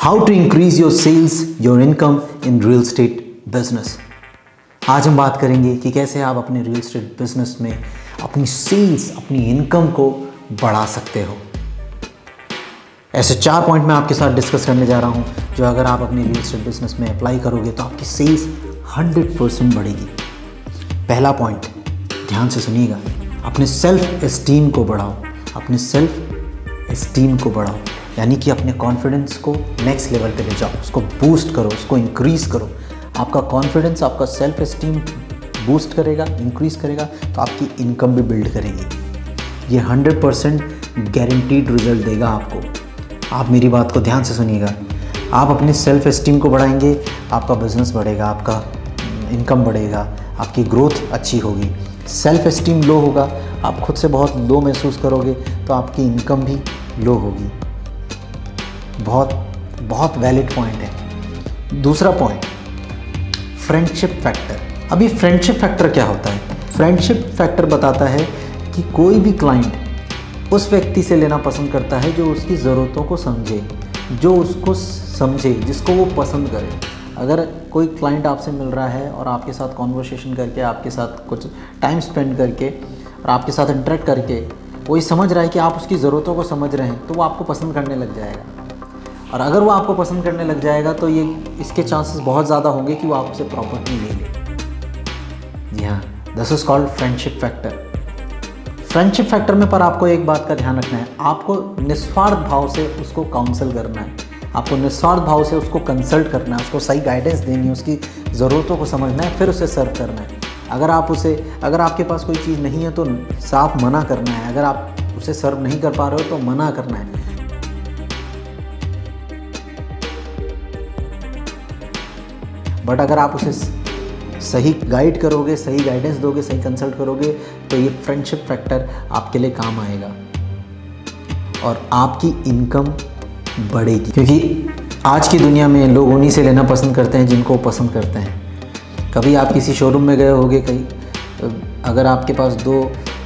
How to increase your sales, your income in real estate business. आज हम बात करेंगे कि कैसे आप अपने रियल एस्टेट बिजनेस में अपनी सेल्स, अपनी इनकम को बढ़ा सकते हो। ऐसे 4 पॉइंट मैं आपके साथ डिस्कस करने जा रहा हूं, जो अगर आप अपने रियल एस्टेट बिजनेस में अप्लाई करोगे तो आपकी सेल्स 100% बढ़ेगी। पहला पॉइंट, ध्यान से सुनिएगा, अपने सेल्फ एस्टीम को बढ़ाओ। अपने सेल्फ एस्टीम को बढ़ाओ, यानी कि अपने कॉन्फिडेंस को नेक्स्ट लेवल पे ले जाओ, उसको बूस्ट करो, उसको इंक्रीज़ करो। आपका कॉन्फिडेंस, आपका सेल्फ एस्टीम बूस्ट करेगा, इंक्रीज़ करेगा, तो आपकी इनकम भी बिल्ड करेगी। ये 100% गारंटीड रिजल्ट देगा आपको। आप मेरी बात को ध्यान से सुनिएगा। आप अपने सेल्फ एस्टीम को बढ़ाएंगे, आपका बिजनेस बढ़ेगा, आपका इनकम बढ़ेगा, आपकी ग्रोथ अच्छी होगी। सेल्फ एस्टीम लो होगा, आप खुद से बहुत लो महसूस करोगे, तो आपकी इनकम भी लो होगी। बहुत वैलिड पॉइंट है। दूसरा पॉइंट, फ्रेंडशिप फैक्टर। अभी फ्रेंडशिप फैक्टर क्या होता है? फ्रेंडशिप फैक्टर बताता है कि कोई भी क्लाइंट उस व्यक्ति से लेना पसंद करता है जो उसकी ज़रूरतों को समझे, जो उसको समझे, जिसको वो पसंद करे। अगर कोई क्लाइंट आपसे मिल रहा है और आपके साथ कॉन्वर्सेशन करके, आपके साथ कुछ टाइम स्पेंड करके और आपके साथ इंटरेक्ट करके वो ये समझ रहा है कि आप उसकी ज़रूरतों को समझ रहे हैं, तो वो आपको पसंद करने लग जाएगा। और अगर वो आपको पसंद करने लग जाएगा तो ये इसके चांसेस बहुत ज़्यादा होंगे कि वो आपसे प्रॉपर्टी ले ले। जी हाँ, this is called friendship factor. Friendship factor में पर आपको एक बात का ध्यान रखना है, आपको निस्वार्थ भाव से उसको काउंसल करना है, आपको निस्वार्थ भाव से उसको कंसल्ट करना है, उसको सही गाइडेंस देनी है, उसकी ज़रूरतों को समझना है, फिर उसे सर्व करना है। अगर आपके पास कोई चीज़ नहीं है तो साफ मना करना है। अगर आप उसे सर्व नहीं कर पा रहे हो तो मना करना है। बट अगर आप उसे सही गाइड करोगे, सही गाइडेंस दोगे, सही कंसल्ट करोगे, तो ये फ्रेंडशिप फैक्टर आपके लिए काम आएगा और आपकी इनकम बढ़ेगी। क्योंकि आज की दुनिया में लोग उन्हीं से लेना पसंद करते हैं जिनको वो पसंद करते हैं। कभी आप किसी शोरूम में गए होंगे, कहीं अगर आपके पास 2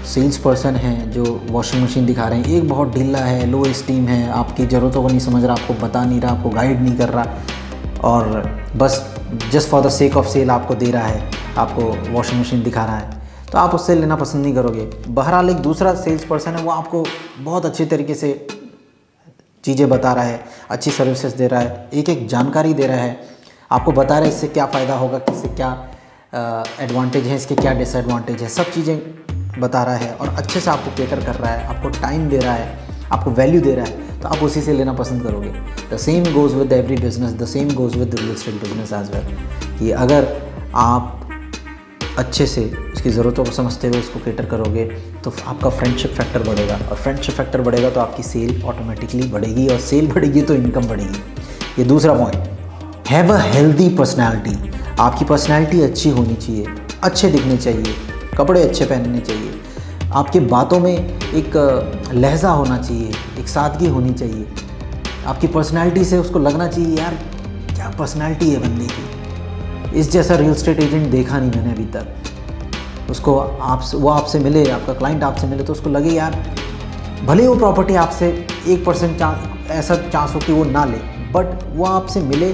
सेल्स पर्सन हैं जो वॉशिंग मशीन दिखा रहे हैं, एक बहुत ढीला है, लो एस्टीम है, आपकी ज़रूरतों को नहीं समझ रहा, आपको बता नहीं रहा, आपको गाइड नहीं कर रहा और बस just for the sake of sale आपको दे रहा है, आपको वॉशिंग मशीन दिखा रहा है, तो आप उससे लेना पसंद नहीं करोगे। बहरहाल एक दूसरा सेल्स पर्सन है, वो आपको बहुत अच्छे तरीके से चीज़ें बता रहा है, अच्छी सर्विसेज दे रहा है, एक जानकारी दे रहा है, आपको बता रहा है इससे क्या फ़ायदा होगा, किससे क्या एडवांटेज है, इसके क्या डिसएडवांटेज है, सब चीज़ें बता रहा है और अच्छे से आपको केटर कर रहा है, आपको टाइम दे रहा है, आपको वैल्यू दे रहा है, तो आप उसी से लेना पसंद करोगे। The same goes with every business, the same goes with real estate business as well. कि अगर आप अच्छे से उसकी ज़रूरतों को समझते हुए उसको केटर करोगे तो आपका फ्रेंडशिप फैक्टर बढ़ेगा, और फ्रेंडशिप फैक्टर बढ़ेगा तो आपकी सेल ऑटोमेटिकली बढ़ेगी, और सेल बढ़ेगी तो इनकम बढ़ेगी। ये दूसरा point, have a healthy personality. आपकी पर्सनैलिटी अच्छी होनी चाहिए, अच्छे दिखने चाहिए, कपड़े अच्छे पहनने चाहिए, आपकी बातों में एक लहजा होना चाहिए, एक सादगी होनी चाहिए। आपकी पर्सनैलिटी से उसको लगना चाहिए, यार क्या पर्सनैलिटी है बंदे की, इस जैसा रियल एस्टेट एजेंट देखा नहीं मैंने अभी तक। उसको वो आपसे मिले, आपका क्लाइंट आपसे मिले तो उसको लगे यार, भले वो प्रॉपर्टी आपसे 1% ऐसा चांस हो कि वो ना ले, बट वो आपसे मिले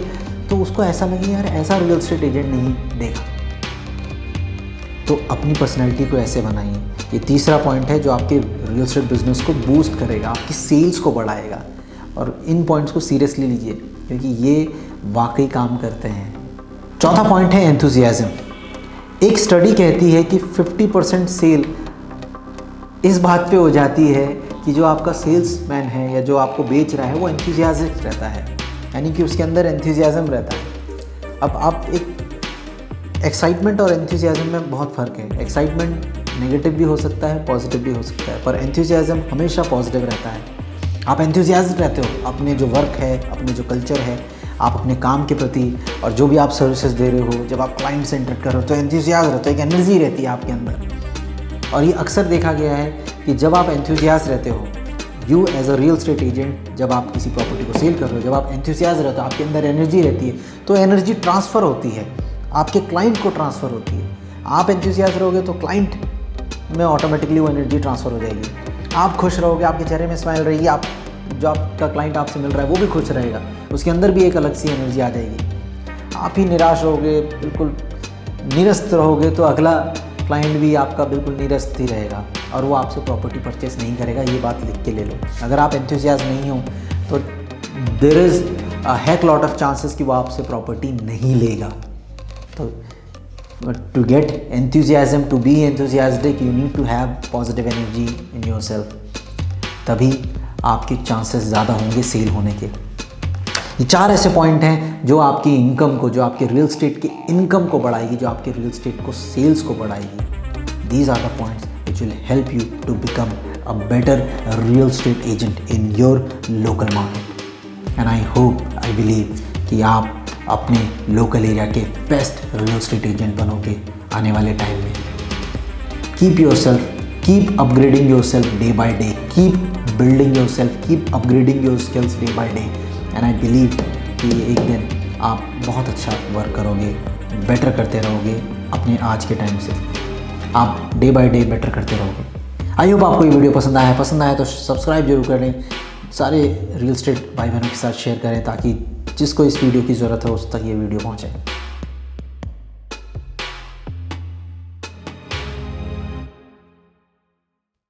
तो उसको ऐसा लगे यार ऐसा रियल एस्टेट एजेंट नहीं देखा। तो अपनी पर्सनैलिटी को ऐसे बनाइए। ये तीसरा पॉइंट है जो आपके रियल एस्टेट बिजनेस को बूस्ट करेगा, आपकी सेल्स को बढ़ाएगा, और इन पॉइंट्स को सीरियसली लीजिए क्योंकि ये वाकई काम करते हैं। चौथा पॉइंट है एंथुसियाज्म। एक स्टडी कहती है कि 50% सेल इस बात पे हो जाती है कि जो आपका सेल्समैन है या जो आपको बेच रहा है वो एंथुसियास्टिक रहता है, यानी कि उसके अंदर एंथुसियाज्म रहता है। अब आप एक एक्साइटमेंट और एंथुसियाज्म में बहुत फ़र्क है। एक्साइटमेंट नेगेटिव भी हो सकता है, पॉजिटिव भी हो सकता है, पर एंथुसियाज्म हमेशा पॉजिटिव रहता है। आप एंथुसियास्टिक रहते हो अपने जो वर्क है, अपने जो कल्चर है, आप अपने काम के प्रति, और जो भी आप सर्विसेज दे रहे हो, जब आप क्लाइंट से इंटरेक्ट कर रहे हो तो एंथुसियाज रहते हो, एक एनर्जी रहती है आपके अंदर। और ये अक्सर देखा गया है कि जब आप एंथुसियाज रहते हो, you as a real estate agent, जब आप किसी प्रॉपर्टी को सेल कर रहे हो, जब आप एंथुसियाज रहते हो, आपके अंदर एनर्जी रहती है, तो एनर्जी ट्रांसफ़र होती है, आपके क्लाइंट को ट्रांसफ़र होती है। आप एंथुसियाज रहोगे तो क्लाइंट में ऑटोमेटिकली वो एनर्जी ट्रांसफ़र हो जाएगी। आप खुश रहोगे, आपके चेहरे में स्माइल रहेगी, आप जो आपका क्लाइंट आपसे मिल रहा है वो भी खुश रहेगा, उसके अंदर भी एक अलग सी एनर्जी आ जाएगी। आप ही निराश रहोगे, बिल्कुल निरस्त रहोगे, तो अगला क्लाइंट भी आपका बिल्कुल निरस्त ही रहेगा और वो आपसे प्रॉपर्टी परचेस नहीं करेगा। ये बात लिख के ले लो। अगर आप एंथुसियास्ट नहीं हो तो there is a heck lot of chances कि वो आपसे प्रॉपर्टी नहीं लेगा। तो to get enthusiasm, to be enthusiastic, you need to have positive energy in yourself आपके चांसेस ज़्यादा होंगे सेल होने के। ये 4 ऐसे पॉइंट हैं जो आपकी इनकम को, जो आपके रियल स्टेट की इनकम को बढ़ाएगी, जो आपके रियल स्टेट को सेल्स को बढ़ाएगी। These are the points which will help you to become a better real state agent in your local market. And I hope, I believe कि आप अपने लोकल एरिया के बेस्ट रियल स्टेट एजेंट बनोगे आने वाले time में। Keep yourself, keep upgrading yourself day by day, keep building yourself, keep upgrading your skills day by day. And I believe कि एक दिन आप बहुत अच्छा वर्क करोगे, बेटर करते रहोगे अपने आज के टाइम से। आप डे बाय डे बेटर करते रहोगे। आई होप आपको ये वीडियो पसंद आया है। पसंद आया तो सब्सक्राइब जरूर करें, सारे रियल एस्टेट भाई बहनों के साथ शेयर करें ताकि जिसको इस वीडियो की ज़रूरत है उस तक ये वीडियो पहुँचे।